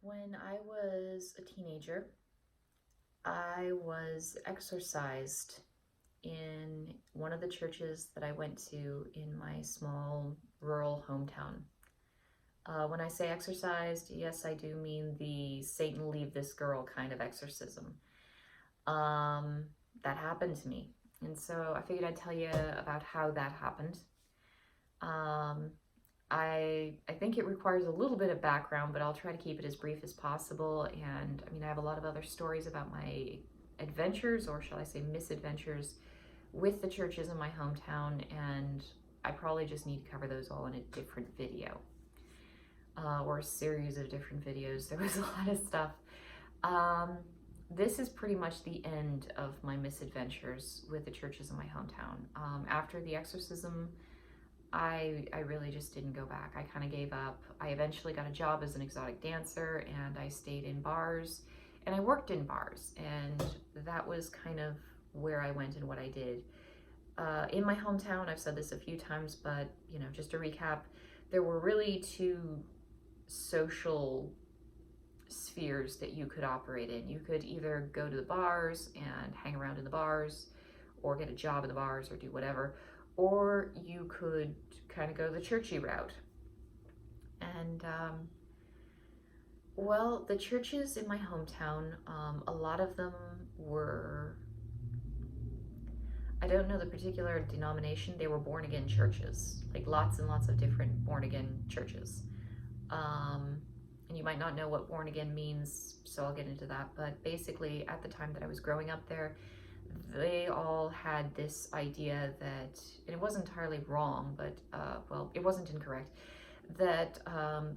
When I was a teenager, I was exorcised in one of the churches that I went to in my small rural hometown. When I say exorcised, yes, I do mean the Satan leave this girl kind of exorcism. Um, that happened to me. And so I figured I'd tell you about how that happened. Um, I think it requires a little bit of background, but I'll try to keep it as brief as possible. And I mean, I have a lot of other stories about my adventures, or shall I say misadventures, with the churches in my hometown, and I probably just need to cover those all in a different video, or a series of different videos. There was a lot of stuff. Um, this is pretty much the end of my misadventures with the churches in my hometown. After the exorcism, I really just didn't go back. I kind of gave up. I eventually got a job as an exotic dancer, and I stayed in bars and I worked in bars, and that was kind of where I went and what I did. In my hometown, I've said this a few times, but just to recap, there were really two social spheres that you could operate in. You could either go to the bars and hang around in the bars, or get a job in the bars, or do whatever, or you could kind of go the churchy route. And well, the churches in my hometown, a lot of them were, I don't know the particular denomination, they were born again churches, like lots and lots of different born again churches. And you might not know what born again means, so I'll get into that. But basically, at the time that I was growing up there, they all had this idea that, and it wasn't entirely wrong, but well, it wasn't incorrect, that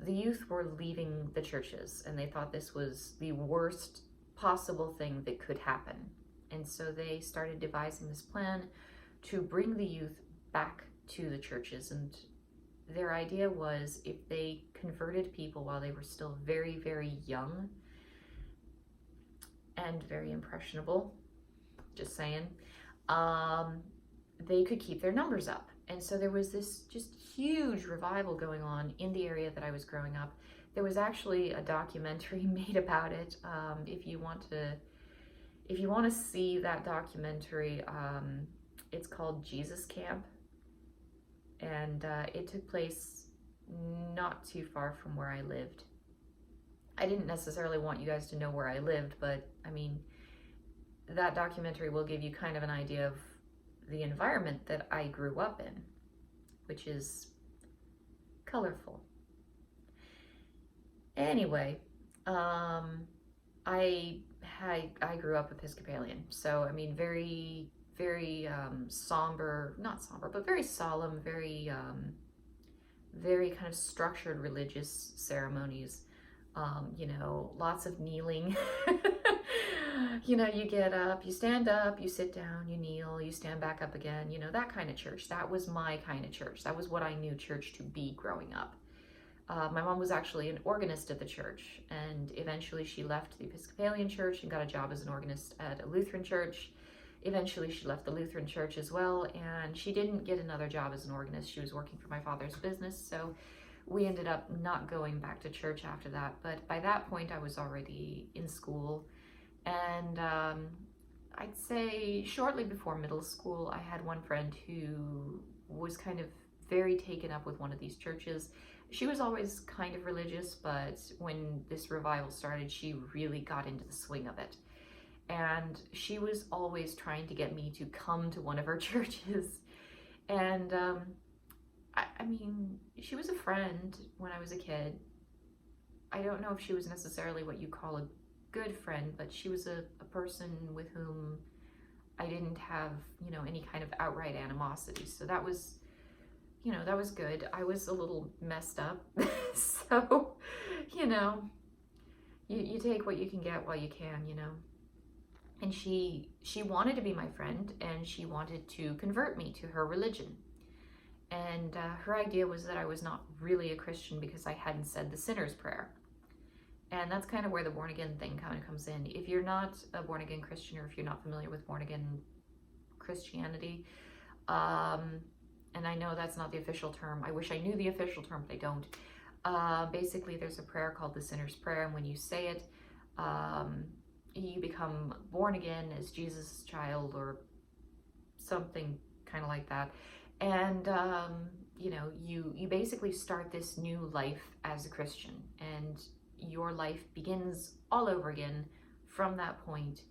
the youth were leaving the churches, and they thought this was the worst possible thing that could happen. And so they started devising this plan to bring the youth back to the churches. And their idea was, if they converted people while they were still very, very young and very impressionable, just saying, they could keep their numbers up. And so there was this just huge revival going on in the area that I was growing up. There was actually a documentary made about it. If you want to see that documentary, it's called Jesus Camp, and it took place not too far from where I lived. I didn't necessarily want you guys to know where I lived, but I mean, that documentary will give you kind of an idea of the environment that I grew up in, which is colorful. Anyway, I grew up Episcopalian, so I mean, very, very somber, not somber, but very solemn, very very kind of structured religious ceremonies. Lots of kneeling. You get up, you stand up, you sit down, you kneel, you stand back up again, that kind of church. That was my kind of church. That was what I knew church to be growing up. My mom was actually an organist at the church, and eventually she left the Episcopalian church and got a job as an organist at a Lutheran church. Eventually she left the Lutheran church as well, and she didn't get another job as an organist. She was working for my father's business, so we ended up not going back to church after that. But by that point, I was already in school, and I'd say shortly before middle school, I had one friend who was kind of very taken up with one of these churches. She was always kind of religious, but when this revival started, she really got into the swing of it. And she was always trying to get me to come to one of her churches. And I mean, she was a friend when I was a kid. I don't know if she was necessarily what you call a good friend, but she was a person with whom I didn't have, any kind of outright animosity. So that was, that was good. I was a little messed up. So, you take what you can get while you can, And she wanted to be my friend, and she wanted to convert me to her religion. And her idea was that I was not really a Christian because I hadn't said the sinner's prayer. And that's kind of where the born again thing kind of comes in. If you're not a born again Christian, or if you're not familiar with born again Christianity, and I know that's not the official term. I wish I knew the official term, but I don't. Basically, there's a prayer called the Sinner's Prayer, and when you say it, um, you become born again as Jesus' child or something kind of like that. And you know, you basically start this new life as a Christian, and your life begins all over again from that point.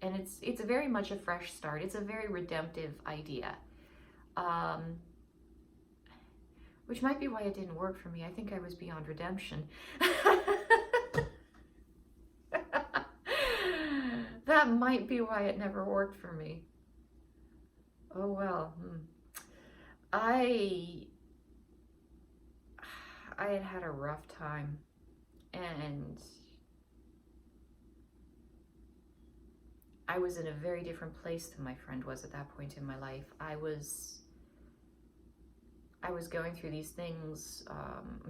And it's very much a fresh start. It's a very redemptive idea, um, which might be why it didn't work for me. I think I was beyond redemption. That might be why it never worked for me. Oh well. I had had a rough time, and I was in a very different place than my friend was at that point in my life. I was going through these things,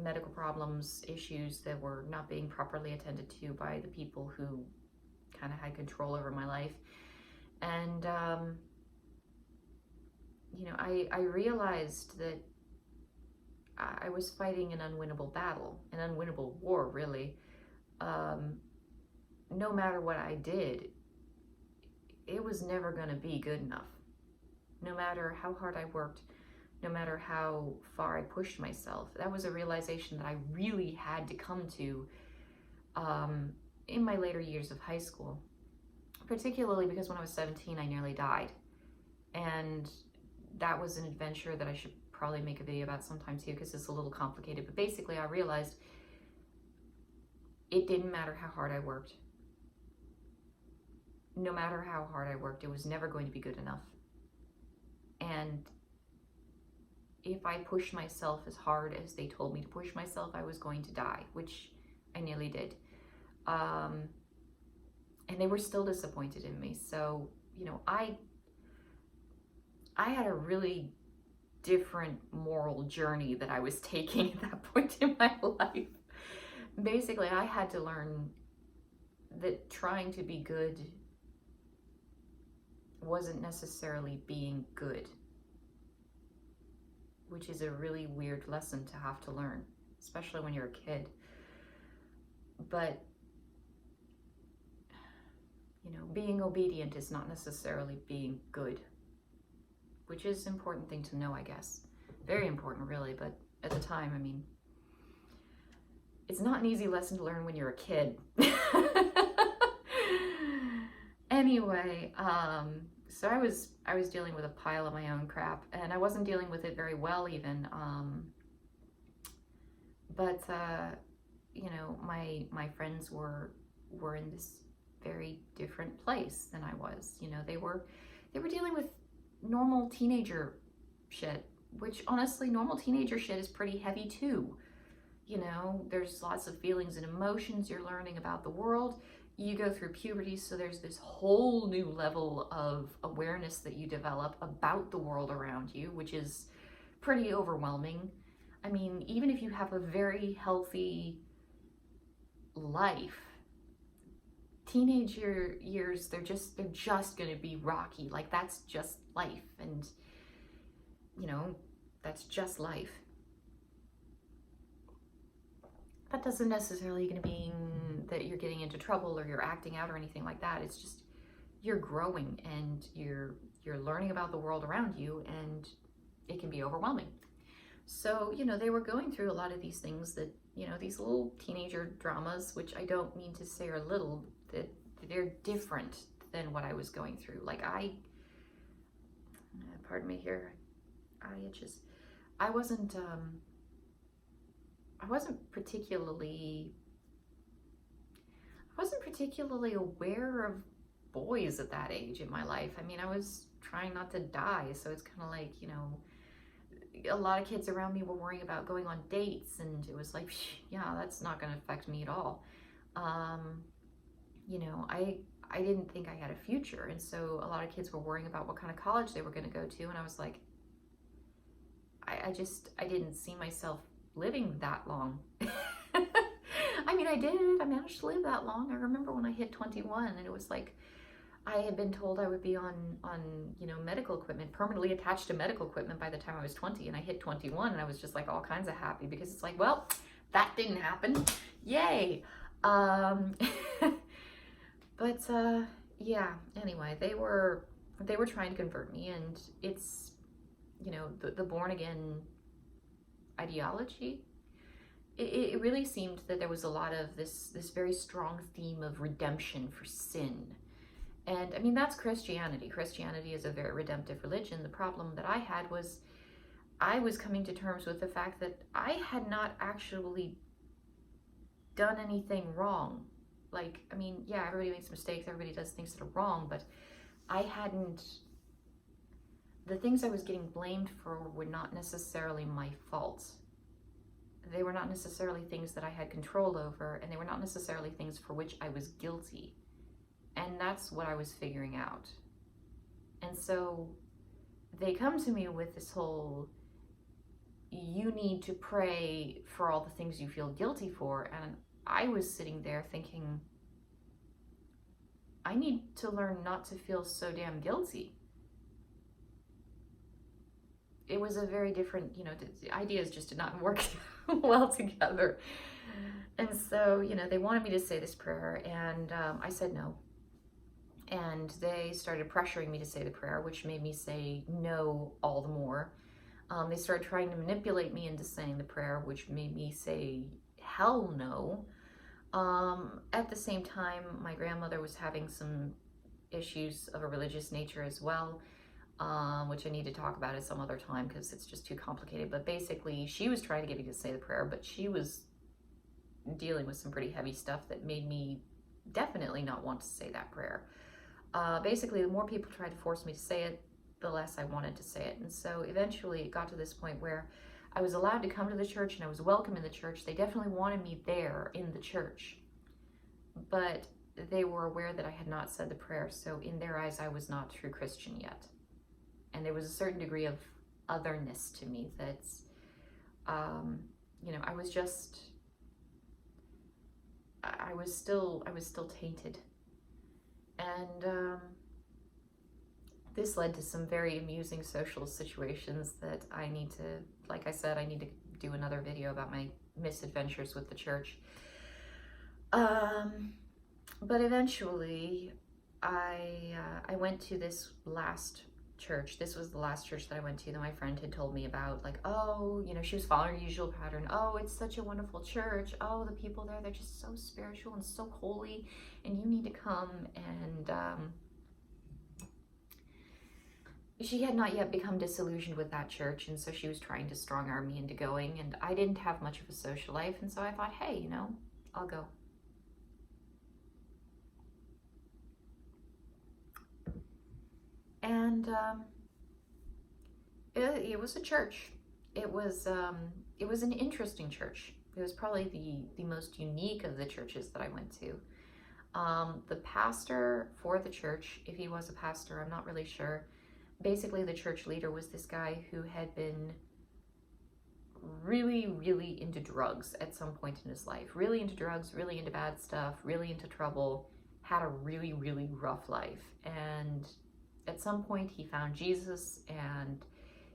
medical problems, issues that were not being properly attended to by the people who kind of had control over my life. And you know, I realized that I was fighting an unwinnable battle, an unwinnable war, really. No matter what I did, it was never going to be good enough. No matter how hard I worked, no matter how far I pushed myself. That was a realization that I really had to come to in my later years of high school, particularly because when I was 17, I nearly died. And that was an adventure that I should probably make a video about sometime too, because it's a little complicated. But basically, I realized it didn't matter how hard I worked. No matter how hard I worked, it was never going to be good enough. And if I pushed myself as hard as they told me to push myself, I was going to die, which I nearly did. And they were still disappointed in me. So, you know, I had a really different moral journey that I was taking at that point in my life. Basically, I had to learn that trying to be good wasn't necessarily being good, which is a really weird lesson to have to learn, especially when you're a kid. But, you know, being obedient is not necessarily being good, which is an important thing to know, I guess. Very important, really, but at the time, I mean, it's not an easy lesson to learn when you're a kid. Anyway, so I was dealing with a pile of my own crap, and I wasn't dealing with it very well even. But you know, my friends were in this very different place than I was. You know, they were dealing with normal teenager shit, which honestly, normal teenager shit is pretty heavy too. You know, there's lots of feelings and emotions. You're learning about the world. You go through puberty, so there's this whole new level of awareness that you develop about the world around you, which is pretty overwhelming. I mean, even if you have a very healthy life, teenage years, they're just going to be rocky. Like, that's just life. And, you know, that's just life. That doesn't necessarily going to mean that you're getting into trouble or you're acting out or anything like that. It's just you're growing and you're learning about the world around you, and it can be overwhelming. So, you know, they were going through a lot of these things that, you know, these little teenager dramas, which I don't mean to say are little, that they're different than what I was going through. Like, pardon me here, I wasn't particularly aware of boys at that age in my life. I mean, I was trying not to die, so it's kind of like, you know, a lot of kids around me were worrying about going on dates, and it was like, yeah, that's not going to affect me at all. You know, I didn't think I had a future, and so a lot of kids were worrying about what kind of college they were going to go to, and I was like, I didn't see myself living that long. I mean, I managed to live that long. I remember when I hit 21, and it was like, I had been told I would be on, you know, medical equipment, permanently attached to medical equipment by the time I was 20, and I hit 21, and I was just like all kinds of happy, because it's like, well, that didn't happen. Yay. Um, but yeah, anyway, they were trying to convert me, and it's, the born again ideology. It really seemed that there was a lot of this very strong theme of redemption for sin. And I mean, that's Christianity. Christianity is a very redemptive religion. The problem that I had was I was coming to terms with the fact that I had not actually done anything wrong. Like, I mean, yeah, everybody makes mistakes, everybody does things that are wrong, but I hadn't, the things I was getting blamed for were not necessarily my fault. They were not necessarily things that I had control over, and they were not necessarily things for which I was guilty. And that's what I was figuring out. And so they come to me with this whole, you need to pray for all the things you feel guilty for. And I was sitting there thinking, I need to learn not to feel so damn guilty. It was a very different, the ideas just did not work well together. And so, they wanted me to say this prayer, and I said no. And they started pressuring me to say the prayer, which made me say no all the more. They started trying to manipulate me into saying the prayer, which made me say hell no. At the same time, my grandmother was having some issues of a religious nature as well, which I need to talk about at some other time because it's just too complicated. But basically, she was trying to get me to say the prayer, but she was dealing with some pretty heavy stuff that made me definitely not want to say that prayer. Basically, the more people tried to force me to say it, the less I wanted to say it. And so eventually it got to this point where I was allowed to come to the church and I was welcome in the church. They definitely wanted me there in the church, but they were aware that I had not said the prayer. So in their eyes, I was not a true Christian yet. And there was a certain degree of otherness to me that's, I was just, I was still tainted. And this led to some very amusing social situations that I need to, like I said, I need to do another video about my misadventures with the church. But eventually I went to this last church. This was the last church that I went to that my friend had told me about. Like, oh, she was following her usual pattern. Oh, it's such a wonderful church. Oh, the people there, they're just so spiritual and so holy, and you need to come. And she had not yet become disillusioned with that church, and so she was trying to strong arm me into going, and I didn't have much of a social life, and so I thought, hey, I'll go. And it was a church. It was an interesting church. It was probably the most unique of the churches that I went to. The pastor for the church, if he was a pastor, I'm not really sure. Basically, the church leader was this guy who had been really, really into drugs at some point in his life. Really into drugs, really into bad stuff, really into trouble, had a really, really rough life. And at some point, he found Jesus, and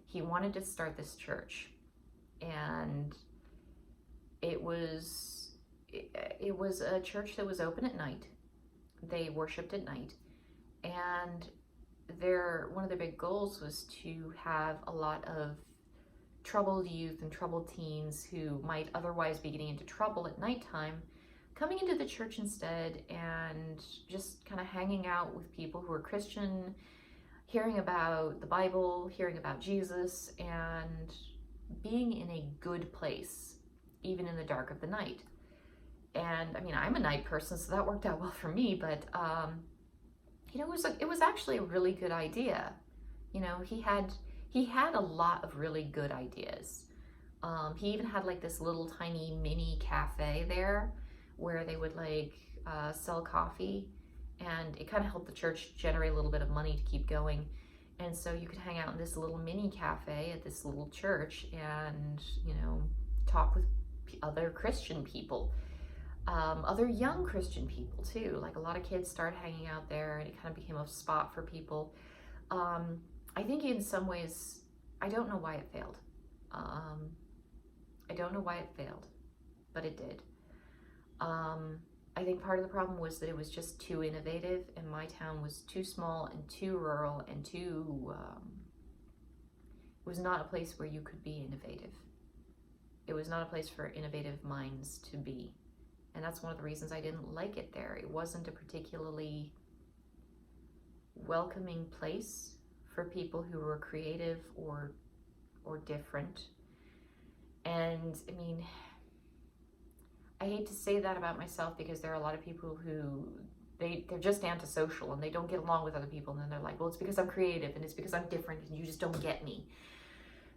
he wanted to start this church. And it was a church that was open at night. They worshiped at night. And one of their big goals was to have a lot of troubled youth and troubled teens who might otherwise be getting into trouble at nighttime coming into the church instead and just kind of hanging out with people who are Christian, hearing about the Bible, hearing about Jesus, and being in a good place, even in the dark of the night. And I mean, I'm a night person, so that worked out well for me, but it was actually a really good idea. He had a lot of really good ideas. He even had like this little tiny mini cafe there where they would sell coffee, and it kind of helped the church generate a little bit of money to keep going. And so you could hang out in this little mini cafe at this little church and, talk with other Christian people, other young Christian people too. Like a lot of kids started hanging out there, and it kind of became a spot for people. I think in some ways, I don't know why it failed. I don't know why it failed. but it did. I think part of the problem was that it was just too innovative, and my town was too small and too rural and too, it was not a place where you could be innovative. It was not a place for innovative minds to be. And that's one of the reasons I didn't like it there. It wasn't a particularly welcoming place for people who were creative or different. And I mean, I hate to say that about myself, because there are a lot of people who they're just antisocial and they don't get along with other people, and then they're like, well, it's because I'm creative and it's because I'm different and you just don't get me.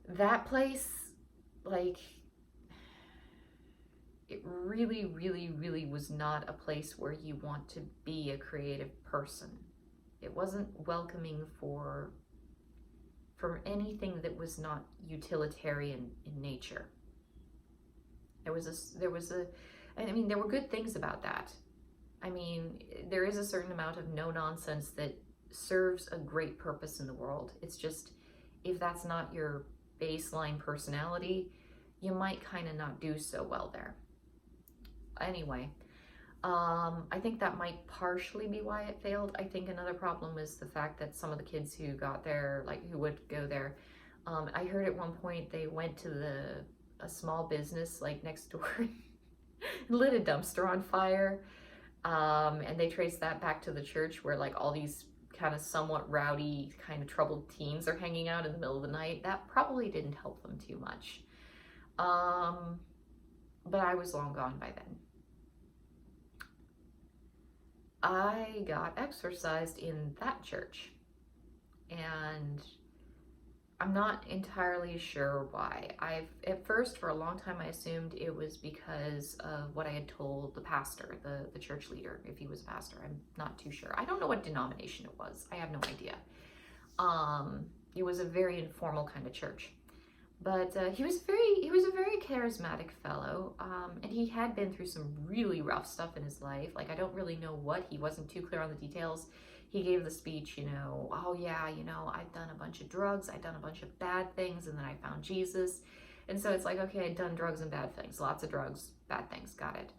That place, like, it really, really, really was not a place where you want to be a creative person. It wasn't welcoming for anything that was not utilitarian in nature. There were good things about that. I mean, there is a certain amount of no nonsense that serves a great purpose in the world. It's just, if that's not your baseline personality, you might kind of not do so well there. Anyway, I think that might partially be why it failed. I think another problem is the fact that some of the kids who got there, like who would go there, I heard at one point they went to a small business like next door, lit a dumpster on fire, and they traced that back to the church, where like all these kind of somewhat rowdy, kind of troubled teens are hanging out in the middle of the night. That probably didn't help them too much. But I was long gone by then. I got exorcised in that church, and I'm not entirely sure why. At first, for a long time, I assumed it was because of what I had told the pastor, the church leader, if he was a pastor. I'm not too sure. I don't know what denomination it was. I have no idea. It was a very informal kind of church. But he was a very charismatic fellow, and he had been through some really rough stuff in his life. Like, I don't really know what, he wasn't too clear on the details. He gave the speech, oh yeah, I've done a bunch of drugs, I've done a bunch of bad things, and then I found Jesus. And so it's like, okay, I'd done drugs and bad things, lots of drugs, bad things, got it.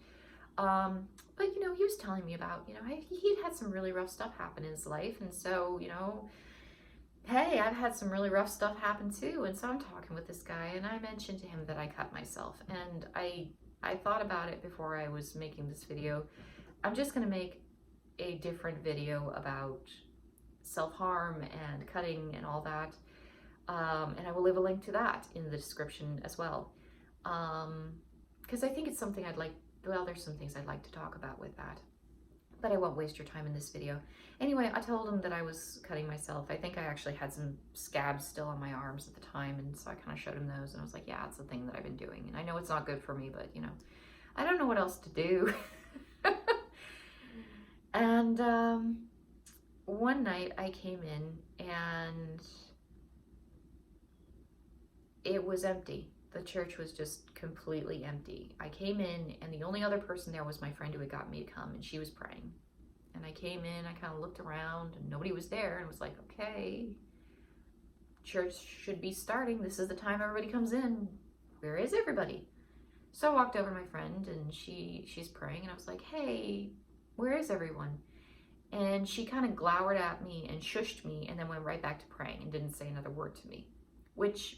But he was telling me about, he'd had some really rough stuff happen in his life, and so, hey, I've had some really rough stuff happen too. And so I'm talking with this guy, and I mentioned to him that I cut myself. And I thought about it before I was making this video. I'm just going to make a different video about self-harm and cutting and all that. And I will leave a link to that in the description as well. Because I think it's something there's some things I'd like to talk about with that. But I won't waste your time in this video. Anyway, I told him that I was cutting myself. I think I actually had some scabs still on my arms at the time, and so I kind of showed him those, and I was like, yeah, it's the thing that I've been doing. And I know it's not good for me, but, I don't know what else to do. And one night I came in, and it was empty. The church was just completely empty. I came in, and the only other person there was my friend who had got me to come, and she was praying. And I came in, I kind of looked around, and nobody was there, and was like, okay, church should be starting. This is the time everybody comes in. Where is everybody? So I walked over to my friend, and she's praying, and I was like, hey, where is everyone? And she kind of glowered at me and shushed me, and then went right back to praying and didn't say another word to me, which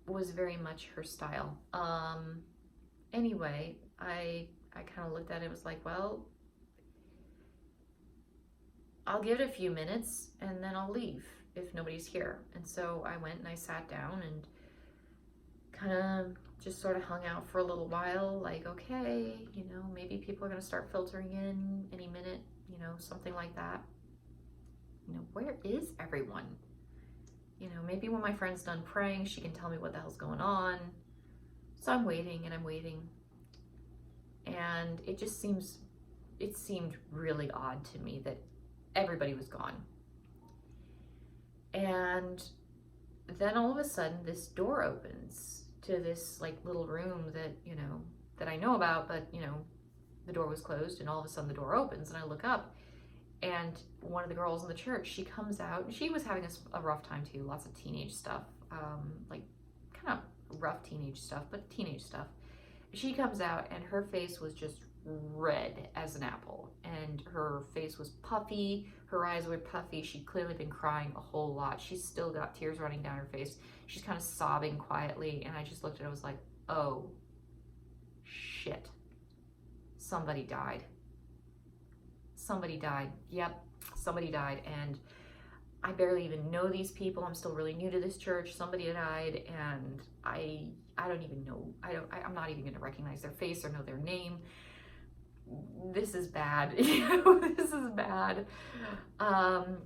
was very much her style. Anyway, I kind of looked at it and was like, well, I'll give it a few minutes and then I'll leave if nobody's here. And so I went and I sat down and kind of just sort of hung out for a little while, like, okay, maybe people are going to start filtering in any minute, something like that. Where is everyone? Maybe when my friend's done praying, she can tell me what the hell's going on. So I'm waiting and I'm waiting. And it seemed really odd to me that everybody was gone. And then all of a sudden, this door opens to this like little room that, that I know about, but, the door was closed, and all of a sudden the door opens, and I look up, and one of the girls in the church, she comes out, and she was having a rough time too, lots of teenage stuff, like kind of rough teenage stuff, but teenage stuff. she comes out and her face was just red as an apple, and her face was puffy, her eyes were puffy. She'd clearly been crying a whole lot. She's still got tears running down her face. She's kind of sobbing quietly, and I just looked at her. I was like, oh shit, somebody died. Somebody died. Yep, somebody died. And I barely even know these people. I'm still really new to this church. Somebody died, and I don't even know. I'm not even gonna recognize their face or know their name. This is bad. This is bad.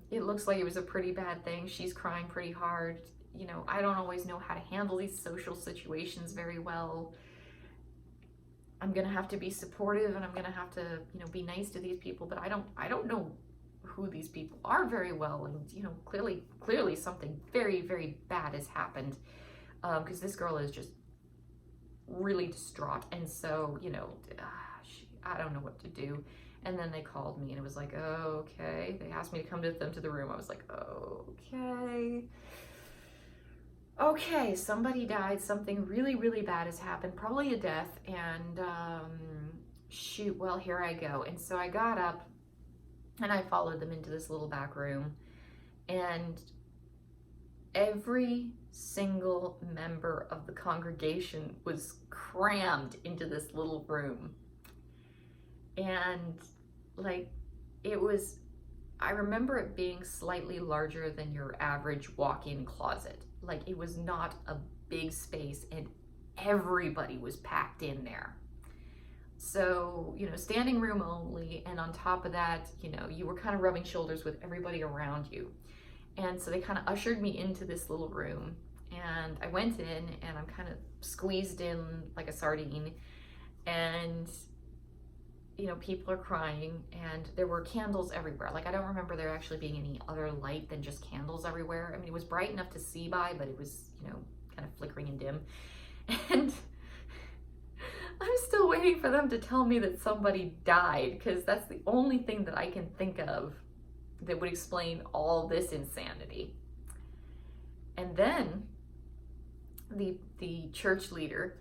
It looks like it was a pretty bad thing. She's crying pretty hard. I don't always know how to handle these social situations very well. I'm gonna have to be supportive, and I'm gonna have to, be nice to these people, but I don't know who these people are very well, and clearly something very, very bad has happened, because this girl is just really distraught, and so I don't know what to do. And then they called me, and it was like, oh, okay. They asked me to come to them to the room. I was like, okay, somebody died, something really, really bad has happened, probably a death, and shoot, well, here I go. And so I got up and I followed them into this little back room, and every single member of the congregation was crammed into this little room. And I remember it being slightly larger than your average walk-in closet. It was not a big space, and everybody was packed in there. So, standing room only, and on top of that, you were kind of rubbing shoulders with everybody around you. And so they kind of ushered me into this little room, and I went in, and I'm kind of squeezed in like a sardine, and people are crying, and there were candles everywhere. I don't remember there actually being any other light than just candles everywhere. I mean, it was bright enough to see by, but it was, kind of flickering and dim. And I'm still waiting for them to tell me that somebody died, because that's the only thing that I can think of that would explain all this insanity. And then the church leader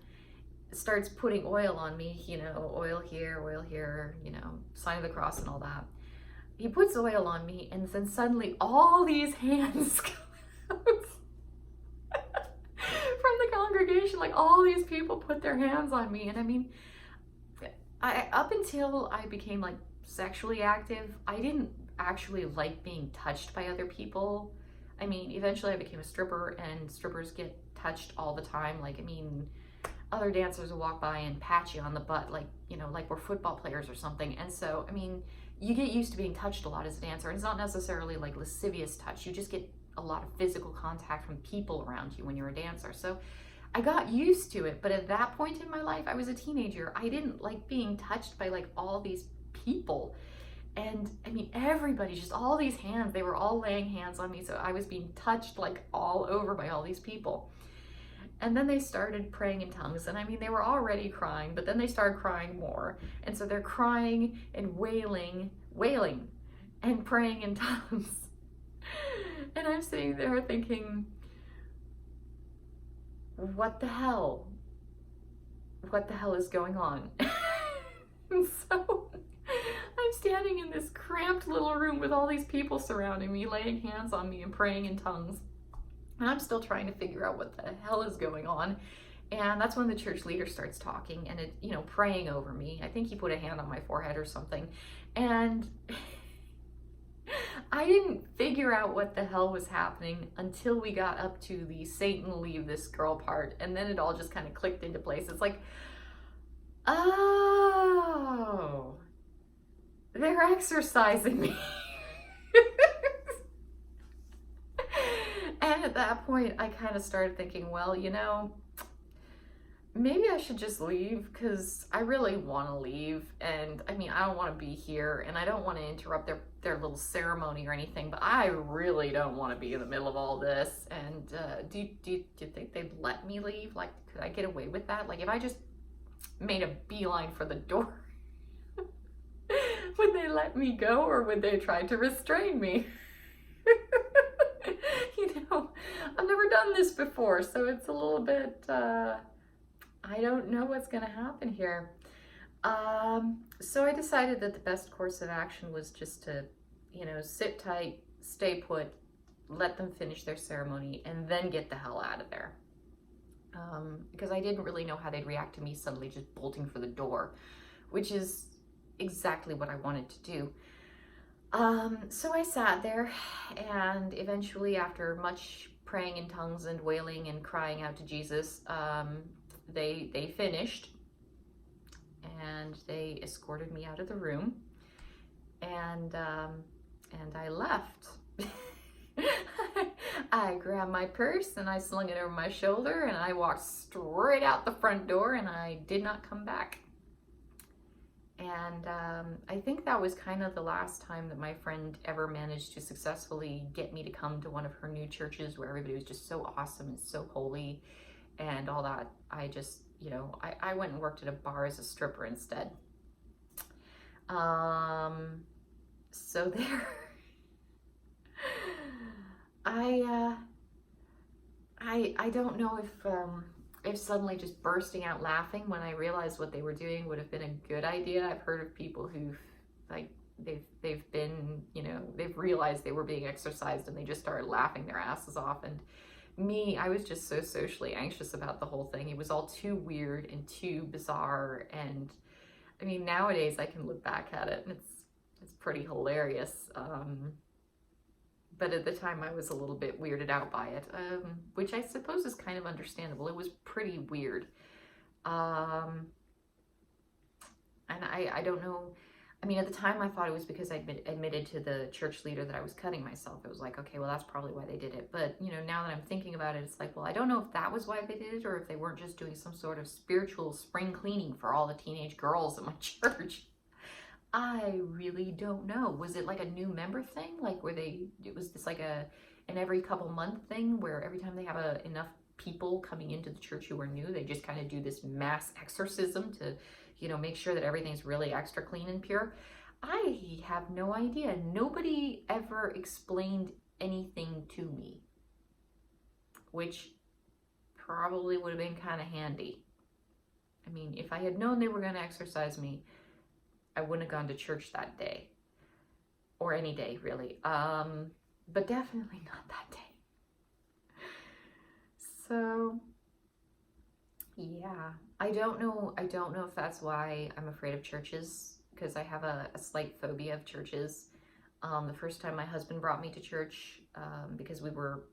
starts putting oil on me, oil here, sign of the cross and all that. He puts oil on me, and then suddenly all these hands come out from the congregation. All these people put their hands on me. And I mean, up until I became sexually active, I didn't actually like being touched by other people. I mean, eventually I became a stripper, and strippers get touched all the time. Other dancers will walk by and pat you on the butt, like we're football players or something. And so, I mean, you get used to being touched a lot as a dancer. And it's not necessarily lascivious touch. You just get a lot of physical contact from people around you when you're a dancer. So I got used to it. But at that point in my life, I was a teenager. I didn't like being touched by all these people. And I mean, everybody, just all these hands, they were all laying hands on me. So I was being touched all over by all these people. And then they started praying in tongues. And I mean, they were already crying, but then they started crying more. And so they're crying and wailing and praying in tongues. And I'm sitting there thinking, what the hell? What the hell is going on? And so I'm standing in this cramped little room with all these people surrounding me, laying hands on me and praying in tongues. And I'm still trying to figure out what the hell is going on. And that's when the church leader starts talking and praying over me. I think he put a hand on my forehead or something. And I didn't figure out what the hell was happening until we got up to the Satan leave this girl part. And then it all just kind of clicked into place. It's like, oh, they're exorcising me. And at that point, I kind of started thinking, well, maybe I should just leave, because I really want to leave. And I mean, I don't want to be here, and I don't want to interrupt their little ceremony or anything, but I really don't want to be in the middle of all this. And do you think they'd let me leave? Could I get away with that? If I just made a beeline for the door, would they let me go, or would they try to restrain me? I've never done this before, so it's a little bit I don't know what's going to happen here. So I decided that the best course of action was just to, sit tight, stay put, let them finish their ceremony, and then get the hell out of there. Because I didn't really know how they'd react to me suddenly just bolting for the door, which is exactly what I wanted to do. So I sat there, and eventually, after much praying in tongues and wailing and crying out to Jesus, they finished, and they escorted me out of the room, and I left. I grabbed my purse and I slung it over my shoulder and I walked straight out the front door, and I did not come back. And I think that was kind of the last time that my friend ever managed to successfully get me to come to one of her new churches where everybody was just so awesome and so holy and all that. I just, I went and worked at a bar as a stripper instead. So there, I, I don't know if suddenly just bursting out laughing when I realized what they were doing would have been a good idea. I've heard of people who've like they've been, they've realized they were being exorcised and they just started laughing their asses off. And me, I was just so socially anxious about the whole thing. It was all too weird and too bizarre. And I mean, nowadays I can look back at it and it's pretty hilarious. But at the time I was a little bit weirded out by it, which I suppose is kind of understandable. It was pretty weird. And I don't know. I mean, at the time I thought it was because I'd admitted to the church leader that I was cutting myself. It was like, okay, well, that's probably why they did it. But, now that I'm thinking about it, it's like, well, I don't know if that was why they did it or if they weren't just doing some sort of spiritual spring cleaning for all the teenage girls at my church. I really don't know. Was it like a new member thing? Like it was this like an every couple month thing where every time they have enough people coming into the church who are new, they just kind of do this mass exorcism to, make sure that everything's really extra clean and pure. I have no idea. Nobody ever explained anything to me, which probably would have been kind of handy. I mean, if I had known they were going to exorcise me, I wouldn't have gone to church that day, or any day really, but definitely not that day. So yeah, I don't know if that's why I'm afraid of churches, because I have a slight phobia of churches. The first time my husband brought me to church, because we were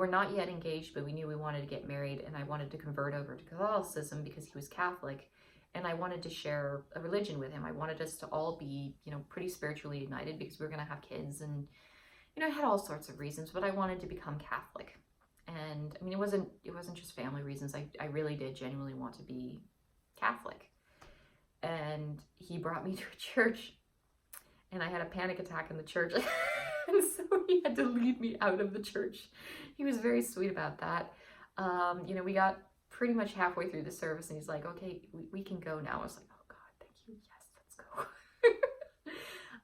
not yet engaged, but we knew we wanted to get married, and I wanted to convert over to Catholicism because he was Catholic. And I wanted to share a religion with him. I wanted us to all be, pretty spiritually united because we were going to have kids. And, I had all sorts of reasons, but I wanted to become Catholic. And I mean, it wasn't just family reasons. I really did genuinely want to be Catholic. And he brought me to a church, and I had a panic attack in the church. And so he had to lead me out of the church. He was very sweet about that. We got pretty much halfway through the service and he's like, okay, we can go now. I was like, oh God, thank you. Yes, let's go.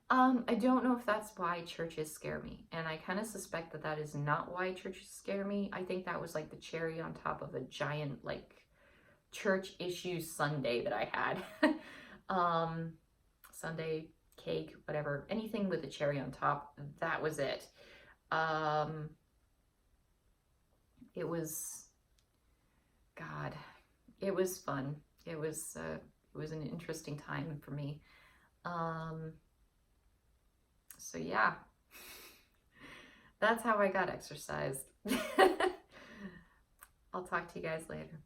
I don't know if that's why churches scare me. And I kind of suspect that that is not why churches scare me. I think that was like the cherry on top of a giant, like, church issue sundae that I had. Sundae, cake, whatever, anything with a cherry on top. That was it. It was, God, it was fun. It was an interesting time for me. So yeah, that's how I got exercised. I'll talk to you guys later.